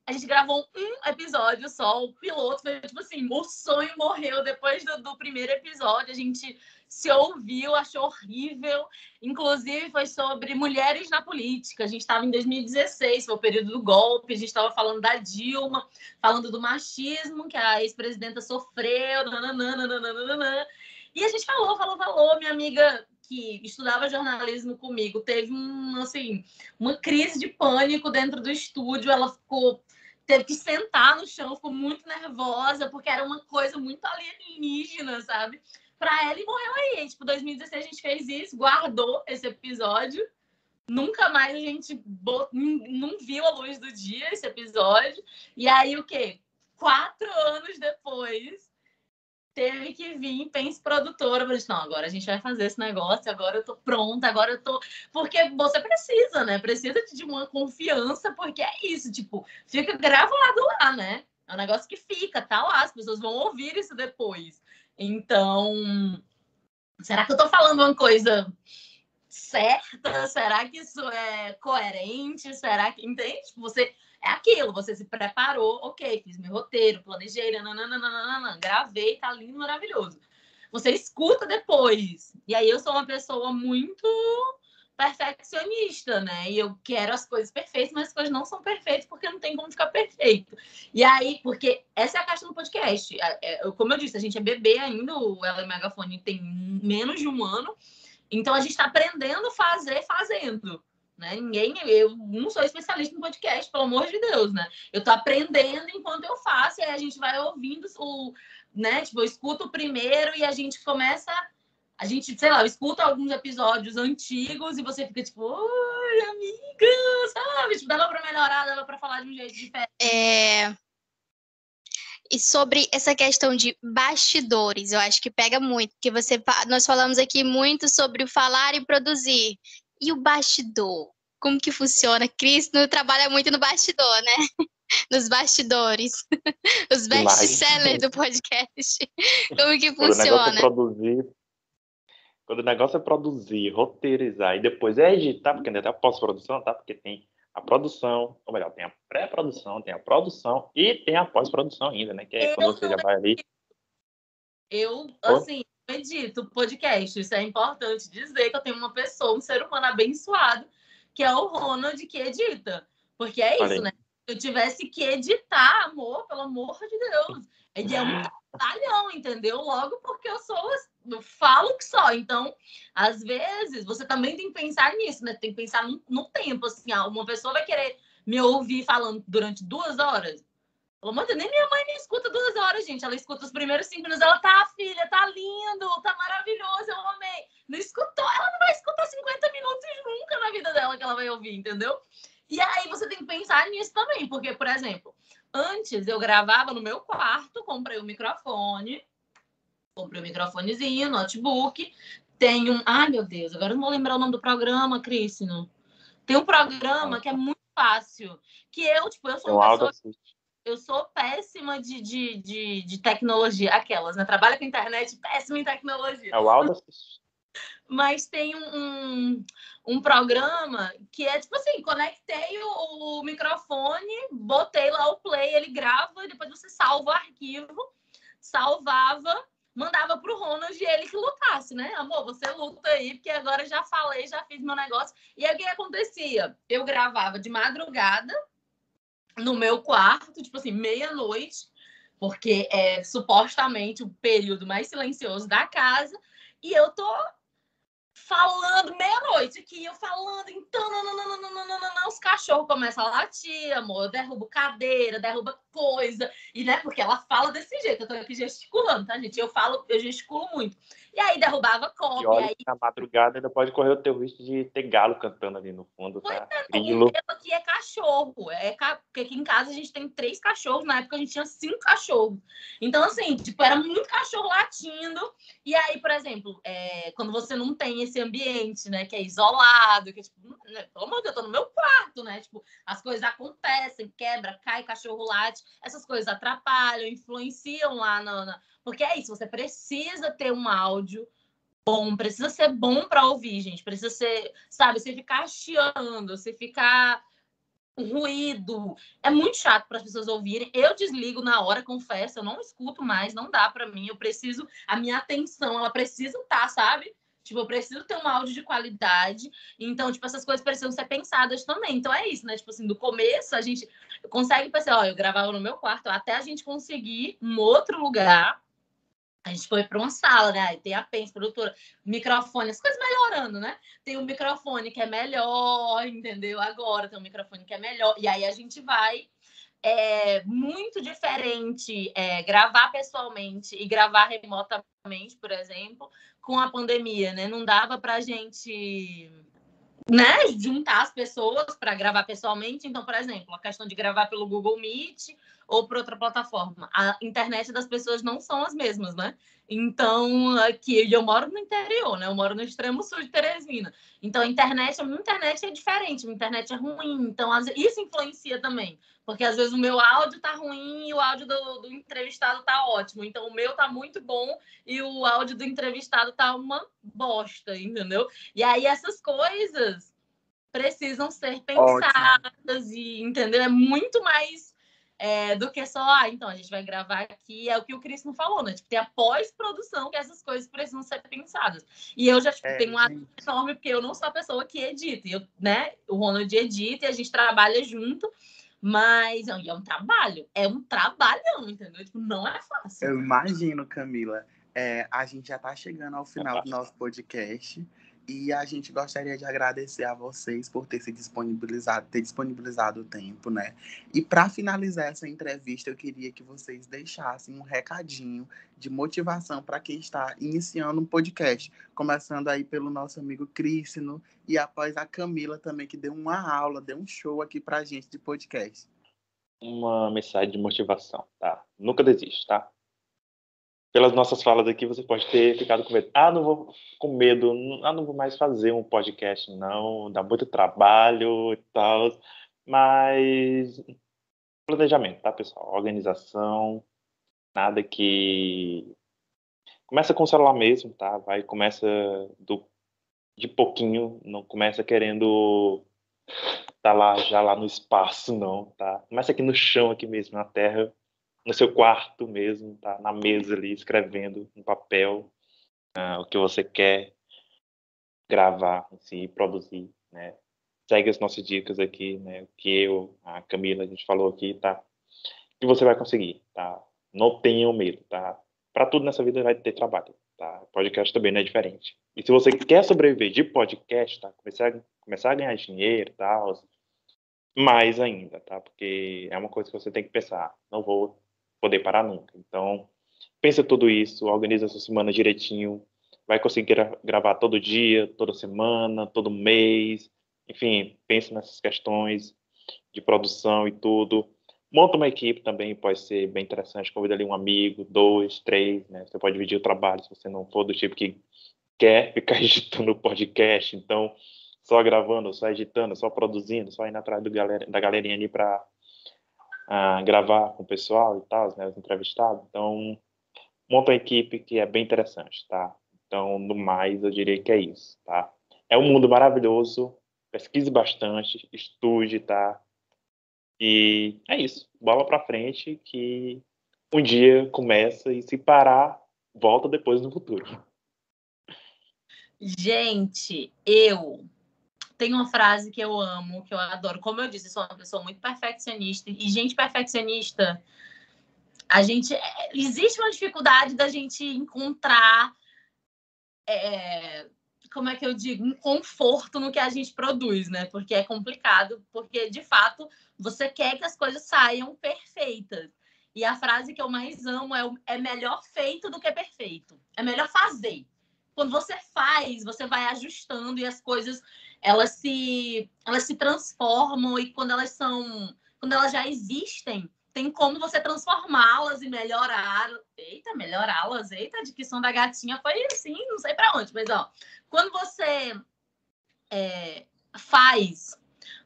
A gente gravou um episódio só, o piloto foi tipo assim, o sonho morreu depois do primeiro episódio, a gente se ouviu, achou horrível, inclusive foi sobre mulheres na política, a gente estava em 2016, foi o período do golpe, a gente estava falando da Dilma, falando do machismo que a ex-presidenta sofreu, nananana, e a gente falou, minha amiga que estudava jornalismo comigo teve uma crise de pânico dentro do estúdio, ela teve que sentar no chão, ficou muito nervosa, porque era uma coisa muito alienígena, sabe? Pra ela, e morreu aí. Tipo, 2016 a gente fez isso, guardou esse episódio, nunca mais a gente não viu a luz do dia esse episódio, e aí o quê? 4 anos depois, teve que vir Pense Produtora. Eu disse, não, agora a gente vai fazer esse negócio, agora eu tô pronta, agora eu tô... Porque você precisa, né? Precisa de uma confiança, porque é isso, tipo, fica gravado lá, né? É um negócio que fica, tá lá, as pessoas vão ouvir isso depois. Então, será que eu tô falando uma coisa certa? Será que isso é coerente? Será que... Entende? Tipo, você... É aquilo, você se preparou, ok, fiz meu roteiro, planejei, nananana, gravei, tá lindo, maravilhoso. Você escuta depois. E aí eu sou uma pessoa muito perfeccionista, né? E eu quero as coisas perfeitas, mas as coisas não são perfeitas porque não tem como ficar perfeito. E aí, porque essa é a questão do podcast. Como eu disse, a gente é bebê ainda, o Ela Megafone tem menos de 1 ano, então a gente está aprendendo a fazer fazendo. Né? Eu não sou especialista em podcast, pelo amor de Deus, né? Eu tô aprendendo enquanto eu faço, e aí a gente vai ouvindo né? Tipo, eu escuto o primeiro e a gente começa, sei lá, eu escuto alguns episódios antigos e você fica tipo, oi, amiga, sabe? Tipo, dava pra melhorar, dava pra falar de um jeito diferente. E sobre essa questão de bastidores, eu acho que pega muito, porque nós falamos aqui muito sobre o falar e produzir. E o bastidor? Como que funciona? Cris trabalha muito no bastidor, né? Nos bastidores. Os best-sellers do podcast. Como que funciona? Quando o negócio é produzir, roteirizar e depois editar, porque ainda tem a pós-produção, tá? Porque tem a produção, ou melhor, tem a pré-produção, tem a produção e tem a pós-produção ainda, né? Que é quando você já vai ali. Assim, edito podcast. Isso é importante dizer que eu tenho uma pessoa, um ser humano abençoado, que é o Ronald, que edita. Porque é isso, Falei. né? Se eu tivesse que editar, amor, pelo amor de Deus. Ele é um trabalhão, entendeu? Logo porque eu falo que só. Então, às vezes, você também tem que pensar nisso, né? Tem que pensar no tempo, assim. Uma pessoa vai querer me ouvir falando durante 2 horas. Pelo amor de Deus, nem minha mãe me escuta 2 horas, gente. Ela escuta os primeiros 5 minutos. Ela tá, filha, tá lindo, tá maravilhoso, eu amei. Não escutou, ela não vai escutar 50 minutos nunca na vida dela que ela vai ouvir, entendeu? E aí você tem que pensar nisso também, porque, por exemplo, antes eu gravava no meu quarto, comprei um microfonezinho, notebook. Tem um. Ai, meu Deus, agora eu não vou lembrar o nome do programa, Crisno. Tem um programa que é muito fácil. Que eu sou uma pessoa. Eu sou péssima de tecnologia. Aquelas, né? Trabalho com internet, péssima em tecnologia. É o Audacity. Mas tem um programa que é tipo assim, conectei o microfone, botei lá o play, ele grava, e depois você salva o arquivo, salvava, mandava pro Ronald e ele que lutasse, né? Amor, você luta aí, porque agora já falei, já fiz meu negócio. E aí o que acontecia? Eu gravava de madrugada, no meu quarto, tipo assim, meia-noite, porque é supostamente o período mais silencioso da casa, e eu tô falando meia-noite aqui, eu falando, então, não, os cachorros começam a latir, amor, eu derrubo cadeira, derruba coisa, e né, porque ela fala desse jeito, eu tô aqui gesticulando, tá, gente? Eu gesticulo muito. E aí derrubava copo, e olha, e aí... na madrugada ainda pode correr o teu risco de ter galo cantando ali no fundo, tá? O meu aqui é cachorro. Porque aqui em casa a gente tem 3 cachorros. Na época a gente tinha 5 cachorros. Então, assim, tipo, era muito cachorro latindo. E aí, por exemplo, quando você não tem esse ambiente, né, que é isolado, que é tipo, né, pelo amor de Deus, eu tô no meu quarto, né? Tipo, as coisas acontecem, quebra, cai, cachorro late. Essas coisas atrapalham, influenciam lá Porque é isso, você precisa ter um áudio bom, precisa ser bom para ouvir, gente. Precisa ser, sabe, você ficar chiando, você ficar ruído. É muito chato para as pessoas ouvirem. Eu desligo na hora, confesso, eu não escuto mais, não dá para mim. Eu preciso, a minha atenção, ela precisa estar, sabe? Tipo, eu preciso ter um áudio de qualidade. Então, tipo, essas coisas precisam ser pensadas também. Então, é isso, né? Tipo assim, do começo, a gente consegue pensar, ó, eu gravava no meu quarto, até a gente conseguir um outro lugar. A gente foi para uma sala, né? Aí tem a Pens, produtora, microfone, as coisas melhorando, né? Tem um microfone que é melhor, entendeu? Agora tem um microfone que é melhor. E aí a gente vai. É muito diferente gravar pessoalmente e gravar remotamente, por exemplo, com a pandemia, né? Não dava para a gente, né, juntar as pessoas para gravar pessoalmente. Então, por exemplo, a questão de gravar pelo Google Meet ou por outra plataforma. A internet das pessoas não são as mesmas, né? Então, aqui eu moro no interior, né? Eu moro no extremo sul de Teresina. Então, a minha internet é diferente, a minha internet é ruim. Então, isso influencia também. Porque às vezes o meu áudio tá ruim e o áudio do entrevistado tá ótimo. Então, o meu tá muito bom e o áudio do entrevistado tá uma bosta, entendeu? E aí essas coisas precisam ser pensadas e, entendeu? É muito mais do que só, então a gente vai gravar aqui, é o que o Cris não falou, né? Tipo, tem a pós-produção que essas coisas precisam ser pensadas. E eu já tenho um adendo enorme, porque eu não sou a pessoa que edita, eu, né? O Ronald edita e a gente trabalha junto, mas é um trabalhão, entendeu? Tipo, não é fácil. Eu imagino, Camila. A gente já está chegando ao final do nosso podcast e a gente gostaria de agradecer a vocês por ter disponibilizado o tempo, né? E para finalizar essa entrevista, eu queria que vocês deixassem um recadinho de motivação para quem está iniciando um podcast, começando aí pelo nosso amigo Crisno e após a Camila também, que deu uma aula, deu um show aqui para a gente de podcast. Uma mensagem de motivação, tá? Nunca desiste, tá? Pelas nossas falas aqui, você pode ter ficado com medo. Não vou com medo. Não vou mais fazer um podcast, não. Dá muito trabalho e tal. Mas planejamento, tá, pessoal? Organização. Nada que... Começa com o celular mesmo, tá? Começa de pouquinho. Não começa querendo tá lá já lá no espaço, não, tá? Começa aqui no chão, aqui mesmo, na terra, no seu quarto mesmo, tá? Na mesa ali, escrevendo no papel o que você quer gravar, assim, produzir, né? Segue as nossas dicas aqui, né? Que eu, a Camila, a gente falou aqui, tá? Que você vai conseguir, tá? Não tenham medo, tá? Para tudo nessa vida vai ter trabalho, tá? Podcast também não é diferente. E se você quer sobreviver de podcast, tá? Começar a ganhar dinheiro e tal, mais ainda, tá? Porque é uma coisa que você tem que pensar. Não vou poder parar nunca. Então, pensa tudo isso, organiza a sua semana direitinho, vai conseguir gravar todo dia, toda semana, todo mês, enfim, pensa nessas questões de produção e tudo. Monta uma equipe também, pode ser bem interessante, convida ali um amigo, 2, 3, né? Você pode dividir o trabalho se você não for do tipo que quer ficar editando o podcast, então só gravando, só editando, só produzindo, só indo atrás da galerinha ali para gravar com o pessoal e tal, né, os entrevistados. Então, monta uma equipe que é bem interessante, tá? Então, no mais, eu diria que é isso, tá? É um mundo maravilhoso, pesquise bastante, estude, tá? E é isso, bola pra frente que um dia começa e se parar, volta depois no futuro. Gente, eu tenho uma frase que eu amo, que eu adoro. Como eu disse, sou uma pessoa muito perfeccionista. E gente perfeccionista, existe uma dificuldade da gente encontrar, como é que eu digo, um conforto no que a gente produz, né? Porque é complicado, porque de fato você quer que as coisas saiam perfeitas. E a frase que eu mais amo é melhor feito do que perfeito. É melhor fazer. Quando você faz, você vai ajustando e as coisas elas se transformam, e quando elas já existem, tem como você transformá-las e melhorar. Eita, melhorá-las. Eita, a dicção da gatinha foi assim, não sei para onde, mas ó, quando você faz,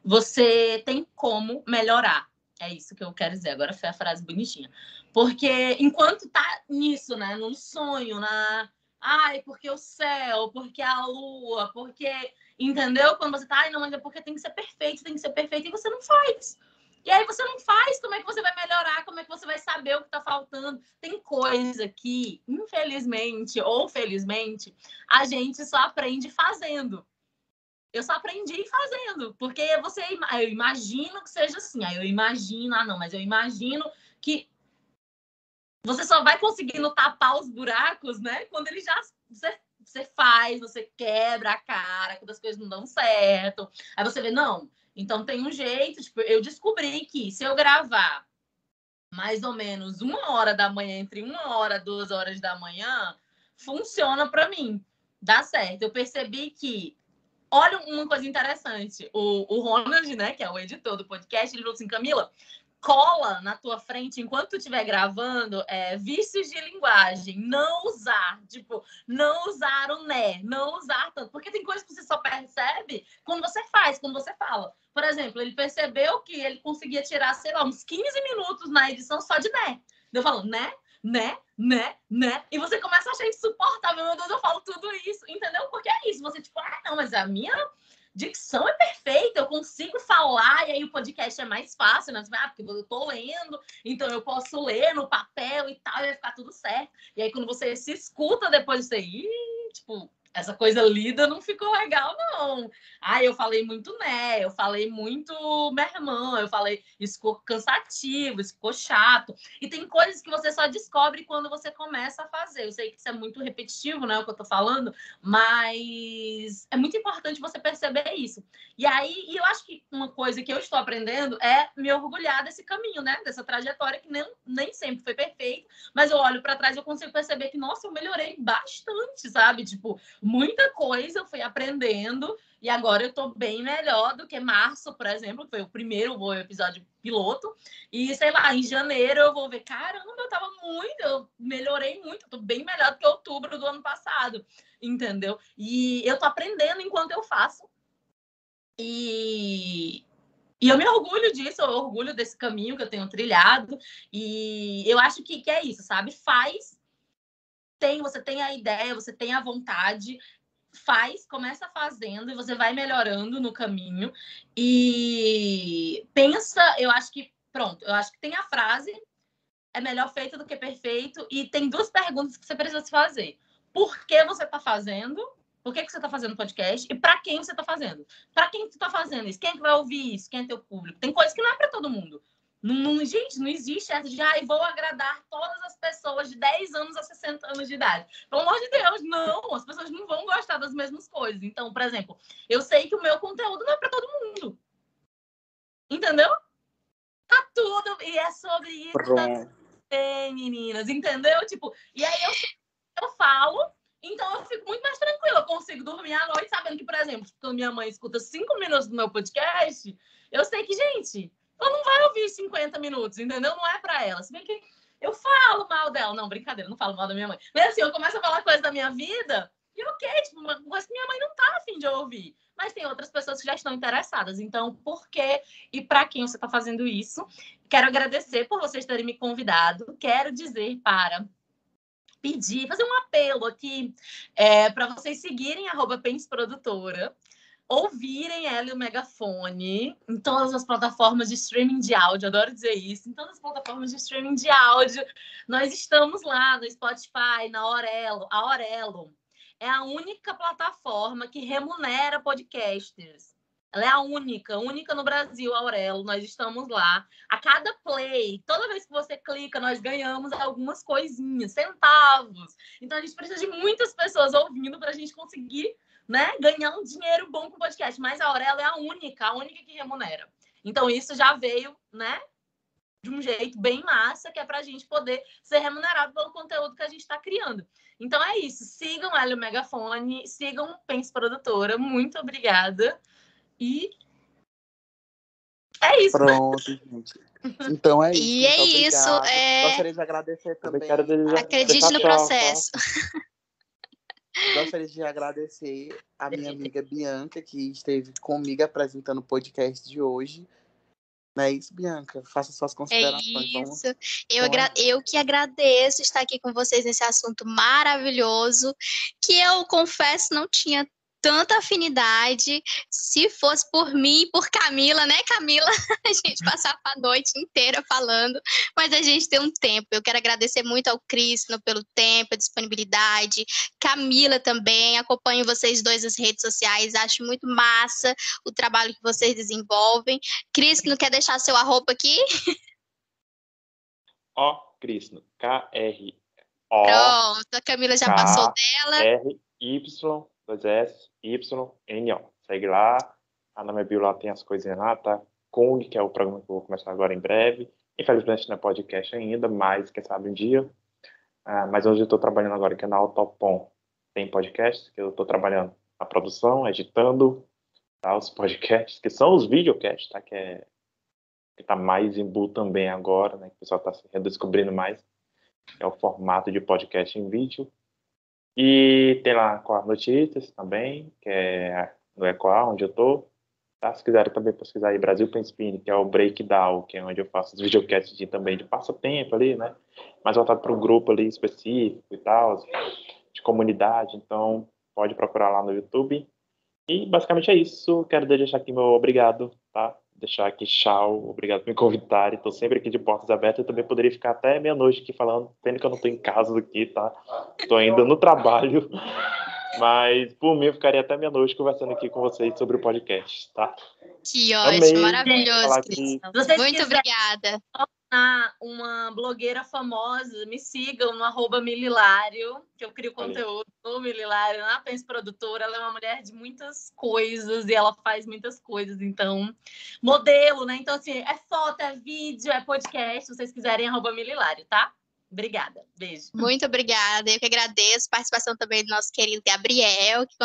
você tem como melhorar. É isso que eu quero dizer. Agora foi a frase bonitinha. Porque enquanto tá nisso, né, num sonho, ai, porque o céu, porque a lua, porque, entendeu? Quando você tá, ai, não, mas é porque tem que ser perfeito, e você não faz. E aí você não faz, como é que você vai melhorar? Como é que você vai saber o que tá faltando? Tem coisa que, infelizmente ou felizmente, a gente só aprende fazendo. Eu só aprendi fazendo, porque eu imagino que seja assim. Aí eu imagino, não, mas eu imagino que você só vai conseguindo tapar os buracos, né? Quando ele já você faz, você quebra a cara, quando as coisas não dão certo. Aí você vê, não, então tem um jeito. Tipo, eu descobri que se eu gravar mais ou menos 1h da manhã, entre 1h e 2h da manhã, funciona para mim. Dá certo. Eu percebi que, olha uma coisa interessante, o Ronald, né, que é o editor do podcast, ele falou assim, Camila, cola na tua frente, enquanto tu estiver gravando, vícios de linguagem, não usar, tipo, não usar o né, não usar tanto, porque tem coisas que você só percebe quando você faz, quando você fala. Por exemplo, ele percebeu que ele conseguia tirar, sei lá, uns 15 minutos na edição só de né. Eu falo, né? E você começa a achar insuportável. Meu Deus, eu falo tudo isso, entendeu? Porque é isso. Você, tipo, não, mas a minha dicção é perfeita, eu consigo falar, e aí o podcast é mais fácil, né? Porque eu tô lendo, então eu posso ler no papel e tal, e vai ficar tudo certo. E aí quando você se escuta depois, você, tipo, essa coisa lida não ficou legal, não. Eu falei muito né, eu falei muito meu irmão, eu falei, isso ficou cansativo, isso ficou chato. E tem coisas que você só descobre quando você começa a fazer. Eu sei que isso é muito repetitivo, né, o que eu tô falando, mas é muito importante você perceber isso. E aí, eu acho que uma coisa que eu estou aprendendo é me orgulhar desse caminho, né, dessa trajetória que nem sempre foi perfeita, mas eu olho para trás e eu consigo perceber que, nossa, eu melhorei bastante, sabe? Tipo, muita coisa eu fui aprendendo e agora eu tô bem melhor do que março, por exemplo, que foi o primeiro episódio piloto. E, sei lá, em janeiro eu vou ver, caramba, eu melhorei muito, eu tô bem melhor do que outubro do ano passado, entendeu? E eu tô aprendendo enquanto eu faço. E eu me orgulho disso, eu orgulho desse caminho que eu tenho trilhado. E eu acho que é isso, sabe? Você tem a ideia, você tem a vontade, começa fazendo e você vai melhorando no caminho. E pensa, eu acho que tem a frase, é melhor feito do que perfeito, e tem 2 perguntas que você precisa se fazer. Por que você está fazendo? Por que você está fazendo podcast? E para quem você está fazendo? Para quem você está fazendo isso? Quem é que vai ouvir isso? Quem é teu público? Tem coisa que não é para todo mundo. Gente, não existe essa de vou agradar todas as pessoas de 10 anos a 60 anos de idade. Pelo amor de Deus, não. As pessoas não vão gostar das mesmas coisas. Então, por exemplo, eu sei que o meu conteúdo não é para todo mundo. Entendeu? Tá tudo. E é sobre isso também, meninas. Entendeu? Tipo, e aí eu falo, então eu fico muito mais tranquila. Eu consigo dormir à noite sabendo que, por exemplo, quando minha mãe escuta 5 minutos do meu podcast, eu sei que, gente, ela não vai ouvir 50 minutos, entendeu? Não é pra ela. Se bem que eu falo mal dela. Não, brincadeira, não falo mal da minha mãe. Mas assim, eu começo a falar coisas da minha vida e ok, tipo, uma coisa que minha mãe não tá afim de ouvir. Mas tem outras pessoas que já estão interessadas. Então, por que e para quem você está fazendo isso? Quero agradecer por vocês terem me convidado. Quero dizer fazer um apelo aqui para vocês seguirem @pensprodutora, ouvirem ela e o Megafone em todas as plataformas de streaming de áudio, adoro dizer isso, em todas as plataformas de streaming de áudio. Nós estamos lá no Spotify, na Aurelo. A Aurelo é a única plataforma que remunera podcasters. Ela é a única no Brasil, a Aurelo. Nós estamos lá. A cada play, toda vez que você clica, nós ganhamos algumas coisinhas, centavos. Então, a gente precisa de muitas pessoas ouvindo para a gente conseguir, né, ganhar um dinheiro bom com o podcast. Mas a Aurelo é a única que remunera. Então, isso já veio, né, de um jeito bem massa, que é para a gente poder ser remunerado pelo conteúdo que a gente está criando. Então, é isso. Sigam ela e o Megafone, sigam Pense Produtora. Muito obrigada. E é isso. Pronto, gente. Então é isso. E é isso. Gostaria de agradecer também. Acredite no processo. Gostaria de agradecer a minha amiga Bianca, que esteve comigo apresentando o podcast de hoje. Não é isso, Bianca? Faça suas considerações. É isso. Eu que agradeço estar aqui com vocês nesse assunto maravilhoso, que eu confesso não tinha tanta afinidade. Se fosse por mim e por Camila, né, Camila? A gente passava a noite inteira falando, mas a gente tem um tempo. Eu quero agradecer muito ao Cristiano pelo tempo, a disponibilidade, Camila também. Acompanho vocês dois nas redes sociais, acho muito massa o trabalho que vocês desenvolvem. Cristiano, quer deixar seu arroba aqui? Cristiano, KRO. Pronto, a Camila já passou dela. RY, 2S, YNO. Segue lá. A na minha bio lá tem as coisinhas lá, tá? Kung, que é o programa que eu vou começar agora em breve. Infelizmente não é podcast ainda, mas quem sabe um dia. Mas hoje eu estou trabalhando agora aqui na Autopom. Tem podcast que eu estou trabalhando na produção, editando, tá? Os podcasts, que são os videocasts, tá? Que tá mais em boom também agora, né? Que o pessoal está se redescobrindo mais. É o formato de podcast em vídeo. E tem lá com as notícias também, que é no Ecoa, onde eu tô. Tá? Se quiserem também pesquisar aí Brasil Penspine, que é o Breakdown, que é onde eu faço os videocasts também de passatempo ali, né? Mais voltado para um grupo ali específico e tal, de comunidade. Então, pode procurar lá no YouTube. E basicamente é isso. Quero deixar aqui meu obrigado, tá? Deixar aqui tchau, obrigado por me convidarem. Estou sempre aqui de portas abertas. Eu também poderia ficar até meia-noite aqui falando, tendo que eu não estou em casa aqui, tá? Estou ainda no trabalho. Mas, por mim, eu ficaria até meia-noite conversando aqui com vocês sobre o podcast, tá? Que ótimo, maravilhoso. Muito obrigada. Uma blogueira famosa, me sigam no @mililário, que eu crio conteúdo no Mililário, na Pense Produtora. Ela é uma mulher de muitas coisas e ela faz muitas coisas, então, modelo, né? Então, assim, é foto, é vídeo, é podcast, se vocês quiserem, @mililário, tá? Obrigada, beijo. Muito obrigada, eu que agradeço. Participação também do nosso querido Gabriel, que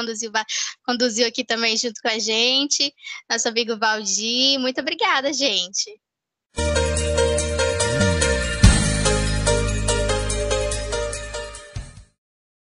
conduziu aqui também junto com a gente, nosso amigo Valdir. Muito obrigada, gente.